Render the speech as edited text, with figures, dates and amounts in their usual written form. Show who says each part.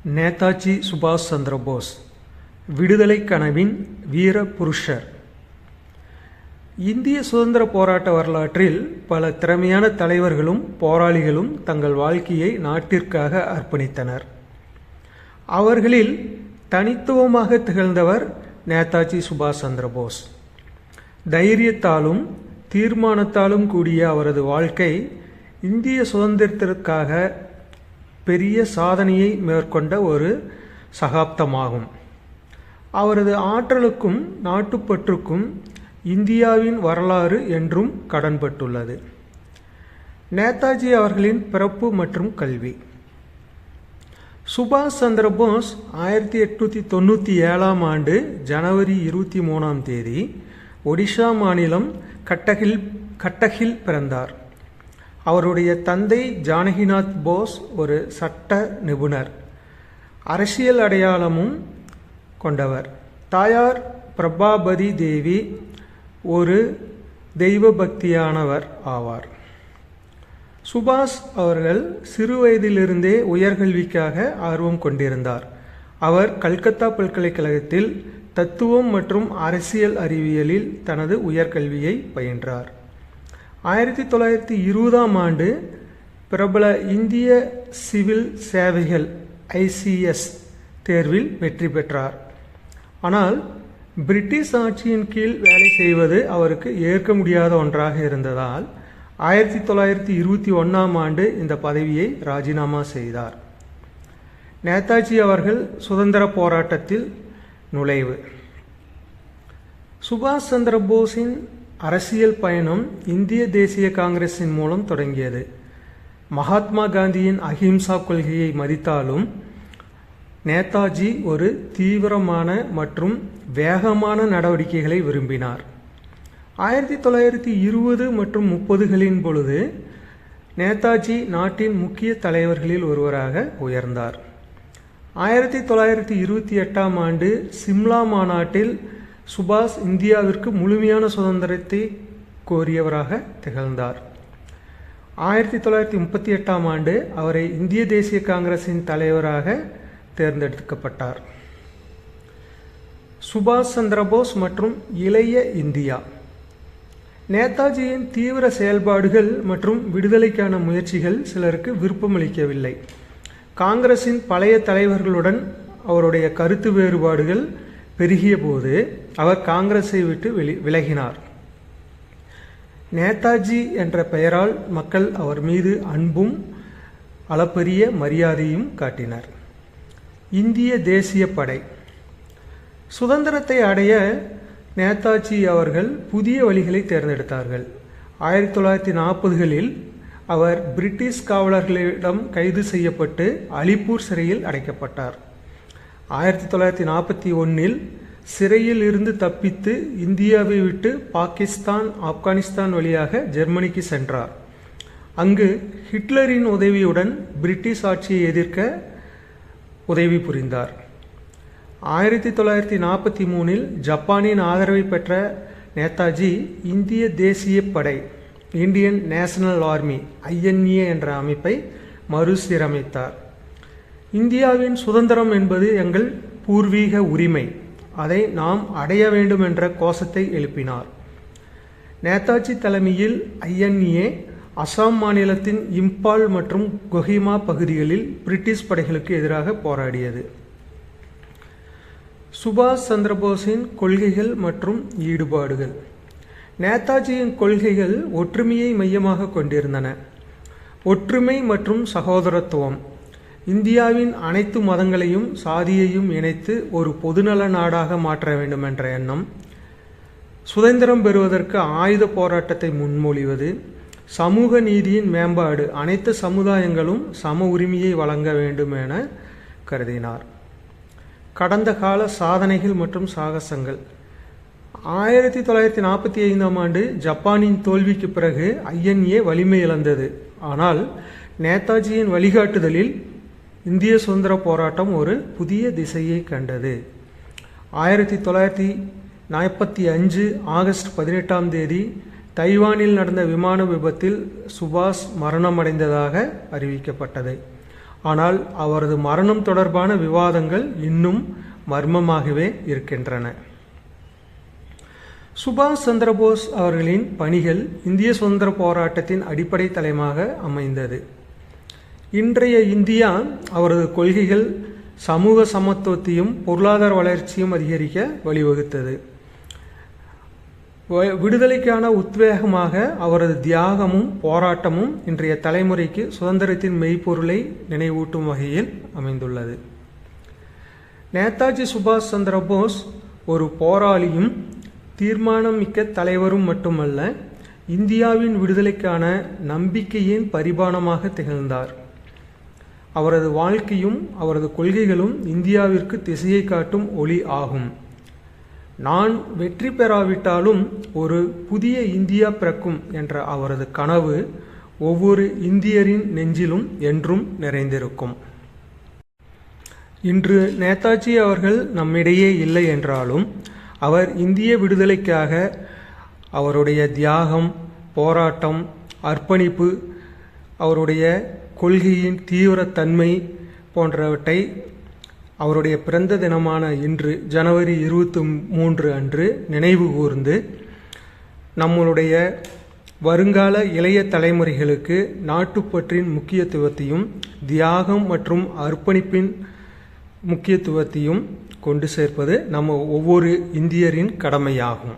Speaker 1: நேதாஜி சுபாஷ் சந்திர போஸ் விடுதலை கனவின் வீர புருஷர். இந்திய சுதந்திர போராட்ட வரலாற்றில் பல திறமையான தலைவர்களும் போராளிகளும் தங்கள் வாழ்க்கையை நாட்டிற்காக அர்ப்பணித்தனர். அவர்களில் தனித்துவமாக திகழ்ந்தவர் நேதாஜி சுபாஷ் சந்திர போஸ். தைரியத்தாலும் தீர்மானத்தாலும் கூடிய அவரது வாழ்க்கை இந்திய சுதந்திரத்திற்காக பெரிய சாதனையை மேற்கொண்ட ஒரு சகாப்தமாகும். அவரது ஆற்றலுக்கும் நாட்டுப்பற்றுக்கும் இந்தியாவின் வரலாறு என்றும் கடன்பட்டுள்ளது. நேதாஜி அவர்களின் பிறப்பு மற்றும் கல்வி. சுபாஷ் சந்திர போஸ் 1897 ஆண்டு ஜனவரி 23 ஒடிஷா மாநிலம் கட்டகில் பிறந்தார். அவருடைய தந்தை ஜானகிநாத் போஸ் ஒரு சட்ட நிபுணர், அரசியல் அடையாளமும் கொண்டவர். தாயார் பிரபாபதி தேவி ஒரு தெய்வ பக்தியானவர் ஆவார். சுபாஷ் அவர்கள் சிறு வயதிலிருந்தே உயர்கல்விக்காக ஆர்வம் கொண்டிருந்தார். அவர் கல்கத்தா பல்கலைக்கழகத்தில் தத்துவம் மற்றும் அரசியல் அறிவியலில் தனது உயர்கல்வியை பயின்றார். 1920 ஆண்டு பிரபல இந்திய சிவில் சேவைகள் ICS தேர்வில் வெற்றி பெற்றார். ஆனால் பிரிட்டிஷ் ஆட்சியின் கீழ் வேலை செய்வது அவருக்கு ஏற்க முடியாத ஒன்றாக இருந்ததால் 1921 ஆண்டு இந்த பதவியை ராஜினாமா செய்தார். நேதாஜி அவர்கள் சுதந்திர போராட்டத்தில் நுழைவு. சுபாஷ் சந்திர போஸின் அரசியல் பயணம் இந்திய தேசிய காங்கிரஸின் மூலம் தொடங்கியது. மகாத்மா காந்தியின் அஹிம்சா கொள்கையை மதித்தாலும் நேதாஜி ஒரு தீவிரமான மற்றும் வேகமான நடவடிக்கைகளை விரும்பினார். 1920 மற்றும் 30களின் பொழுது நேதாஜி நாட்டின் முக்கிய தலைவர்களில் ஒருவராக உயர்ந்தார். 1928 ஆண்டு சிம்லா மாநாட்டில் சுபாஷ் இந்தியாவிற்கு முழுமையான சுதந்திரத்தை கோரியவராக திகழ்ந்தார். 1938 ஆண்டு அவரை இந்திய தேசிய காங்கிரசின் தலைவராக தேர்ந்தெடுக்கப்பட்டார். சுபாஷ் சந்திர போஸ் மற்றும் இளைய இந்தியா. நேதாஜியின் தீவிர செயல்பாடுகள் மற்றும் விடுதலைக்கான முயற்சிகள் சிலருக்கு விருப்பமளிக்கவில்லை. காங்கிரசின் பழைய தலைவர்களுடன் அவருடைய கருத்து வேறுபாடுகள் பெருகிய போது அவர் காங்கிரஸை விட்டு விலகினார். நேதாஜி என்ற பெயரால் மக்கள் அவர் மீது அன்பும் அளப்பரிய மரியாதையும் காட்டினர். இந்திய தேசிய படை. சுதந்திரத்தை அடைய நேதாஜி அவர்கள் புதிய வழிகளை தேர்ந்தெடுத்தார்கள். 1940களில் அவர் பிரிட்டிஷ் காவலர்களிடம் கைது செய்யப்பட்டு அலிப்பூர் சிறையில் அடைக்கப்பட்டார். 1941 சிறையில் இருந்து தப்பித்து இந்தியாவை விட்டு பாகிஸ்தான், ஆப்கானிஸ்தான் வழியாக ஜெர்மனிக்கு சென்றார். அங்கு ஹிட்லரின் உதவியுடன் பிரிட்டிஷ் ஆட்சியை எதிர்க்க உதவி புரிந்தார். 1943 ஜப்பானின் ஆதரவை பெற்ற நேதாஜி இந்திய தேசிய படை இந்தியன் நேஷனல் ஆர்மி INA என்ற அமைப்பை மறுசீரமைத்தார். இந்தியாவின் சுதந்திரம் என்பது எங்கள் பூர்வீக உரிமை, அதை நாம் அடைய வேண்டும் என்ற கோஷத்தை எழுப்பினார். நேதாஜி தலைமையில் INA அசாம் மாநிலத்தின் இம்பால் மற்றும் கொஹிமா பகுதிகளில் பிரிட்டிஷ் படைகளுக்கு எதிராக போராடியது. சுபாஷ் சந்திர போஸின் கொள்கைகள் மற்றும் ஈடுபாடுகள். நேதாஜியின் கொள்கைகள் ஒற்றுமையை மையமாக கொண்டிருந்தன. ஒற்றுமை மற்றும் சகோதரத்துவம், இந்தியாவின் அனைத்து மதங்களையும் சாதியையும் இணைத்து ஒரு பொதுநல நாடாக மாற்ற வேண்டும் என்ற எண்ணம், சுதந்திரம் பெறுவதற்கு ஆயுத போராட்டத்தை முன்மொழிவது, சமூக நீதியின் மேம்பாடு, அனைத்து சமுதாயங்களும் சம உரிமையை வழங்க வேண்டும் என கருதினார். கடந்த கால சாதனைகள் மற்றும் சாகசங்கள். 1945 ஆண்டு ஜப்பானின் தோல்விக்கு பிறகு INA வலிமை இழந்தது. ஆனால் நேதாஜியின் வழிகாட்டுதலில் இந்திய சுதந்திர போராட்டம் ஒரு புதிய திசையை கண்டது. 1945 ஆகஸ்ட் 18 தைவானில் நடந்த விமான விபத்தில் சுபாஷ் மரணமடைந்ததாக அறிவிக்கப்பட்டது. ஆனால் அவரது மரணம் தொடர்பான விவாதங்கள் இன்னும் மர்மமாகவே இருக்கின்றன. சுபாஷ் சந்திரபோஸ் அவர்களின் பணிகள் இந்திய சுதந்திர போராட்டத்தின் அடிப்படை தளமாக அமைந்தது. இன்றைய இந்தியா அவரது கொள்கைகள் சமூக சமத்துவத்தையும் பொருளாதார வளர்ச்சியும் அதிகரிக்க வழிவகுத்தது. விடுதலைக்கான உத்வேகமாக அவரது தியாகமும் போராட்டமும் இன்றைய தலைமுறைக்கு சுதந்திரத்தின் மெய்ப்பொருளை நினைவூட்டும் வகையில் அமைந்துள்ளது. நேதாஜி சுபாஷ் சந்திரபோஸ் ஒரு போராளியும் தீர்மானம் மிக்க தலைவரும் மட்டுமல்ல, இந்தியாவின் விடுதலைக்கான நம்பிக்கையின் பரிபானமாக திகழ்ந்தார். அவரது வாழ்க்கையும் அவரது கொள்கைகளும் இந்தியாவிற்கு திசையை காட்டும் ஒளி ஆகும். நான் வெற்றி பெறாவிட்டாலும் ஒரு புதிய இந்தியா பிறக்கும் என்ற அவரது கனவு ஒவ்வொரு இந்தியரின் நெஞ்சிலும் என்றும் நிறைந்திருக்கும். இன்று நேதாஜி அவர்கள் நம்மிடையே இல்லை என்றாலும் அவர் இந்திய விடுதலைக்காக அவருடைய தியாகம், போராட்டம், அர்ப்பணிப்பு, அவருடைய கொள்கையின் தீவிரத்தன்மை போன்றவற்றை அவருடைய பிறந்த தினமான இன்று ஜனவரி 23 அன்று நினைவு கூர்ந்து நம்மளுடைய வருங்கால இளைய தலைமுறைகளுக்கு நாட்டுப்பற்றின் முக்கியத்துவத்தையும் தியாகம் மற்றும் அர்ப்பணிப்பின் முக்கியத்துவத்தையும் கொண்டு சேர்ப்பது நம்ம ஒவ்வொரு இந்தியரின் கடமையாகும்.